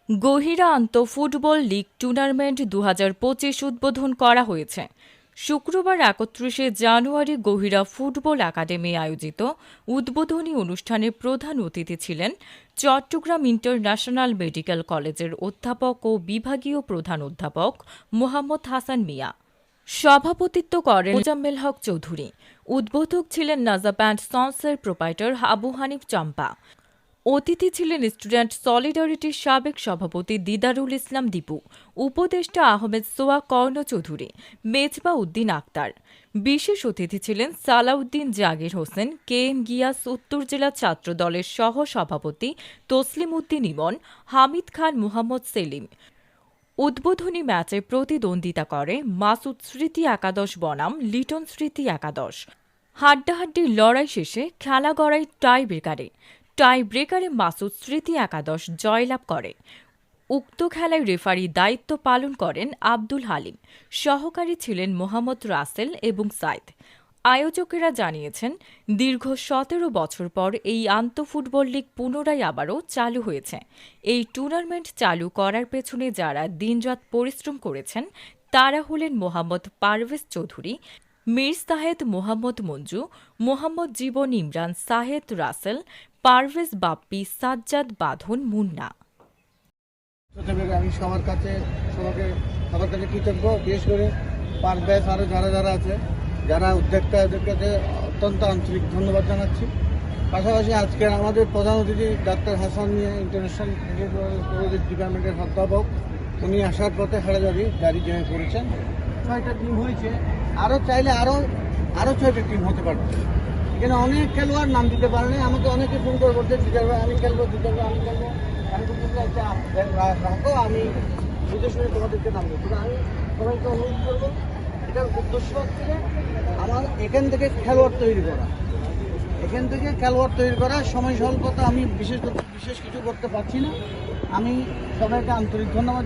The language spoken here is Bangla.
গহিরা আন্তঃফুটবল লীগ টুর্নামেন্ট ২০২৫ উদ্বোধন করা হয়েছে। শুক্রবার ৩১ জানুয়ারি গহিরা ফুটবল একাডেমি আয়োজিত উদ্বোধনী অনুষ্ঠানে প্রধান অতিথি ছিলেন চট্টগ্রাম ইন্টারন্যাশনাল মেডিকেল কলেজের অধ্যাপক ও বিভাগীয় প্রধান অধ্যাপক মোহাম্মদ হাসান মিয়া। সভাপতিত্ব করেন মোজাম্মেল হক চৌধুরী। উদ্বোধক ছিলেন নাজা ব্যান্ড সন্সের প্রোপাইটার আবু হানিফ চাম্পা। অতিথি ছিলেন স্টুডেন্ট সলিডারিটির সাবেক সভাপতি দিদারুল ইসলাম দীপু, উপদেষ্টা আহমেদ সোয়া কর্ণ চৌধুরী, মেজবা উদ্দিন আক্তার। বিশেষ অতিথি ছিলেন সালাউদ্দিন জাগির হোসেন, কে এম গিয়াস, উত্তর জেলা ছাত্র দলের সহ সভাপতি তসলিম উদ্দিন ইমন, হামিদ খান, মুহাম্মদ সেলিম। উদ্বোধনী ম্যাচে প্রতিদ্বন্দ্বিতা করে মাসুদ স্মৃতি একাদশ বনাম লিটন স্মৃতি একাদশ। হাড্ডাহাড্ডি লড়াই শেষে খেলা গড়ায় টাই ব্রেকারে মাসুদ স্মৃতি একাদশ জয়লাভ করে। উক্ত খেলায় রেফারি দায়িত্ব পালন করেন আব্দুল হালিম, সহকারী ছিলেন মোহাম্মদ রাসেল এবং সাইদ। আয়োজকেরা জানিয়েছেন, দীর্ঘ ১৭ বছর পর এই আন্তঃফুটবল লীগ পুনরায় আবারও চালু হয়েছে। এই টুর্নামেন্ট চালু করার পেছনে যারা দিনরাত পরিশ্রম করেছেন তারা হলেন মোহাম্মদ পারভেজ চৌধুরী, মীর সাহেদ, মোহাম্মদ মঞ্জু, মোহাম্মদ জীবন, ইমরান, সাহেদ, রাসেল, পারভেজ, বাপ্পি, সাজ্জাদ, বাঁধন, মুন্না। আমি সবার কাছে কৃতজ্ঞ, বিশেষ করে পারভেজ আরও যারা আছে, যারা উদ্যোক্তা, এদের কাছে অত্যন্ত আন্তরিক ধন্যবাদ জানাচ্ছি। পাশাপাশি আজকের আমাদের প্রধান অতিথি ডাক্তার হাসান মিয়া, ইন্টারন্যাশনাল ক্রিকেট ডিপার্টমেন্টের অধ্যাপক, উনি আসার পথে হাড়াজারি গাড়ি জয় করেছেন। ৬টা টিম হয়েছে, আরও চাইলে আরও ৬টা টিম হতে পারবে। এখানে অনেক খেলোয়াড় নাম দিতে পারেনি, আমাকে অনেকে ফোন করে বলছে দিদার ভাই আমি খেলবো, দিদার ভাই আমি খেলবো। আমি বলতে রাখো, আমি বুঝে শুনে তোমাদেরকে নাম দেবো। আমি সবাইকে অনুরোধ করবো, এটার উদ্দেশ্য হচ্ছে আমার এখান থেকে খেলোয়াড় তৈরি করা। সময় স্বল্পতা, আমি বিশেষ কিছু করতে পারছি না। আমি সবাইকে আন্তরিক ধন্যবাদ।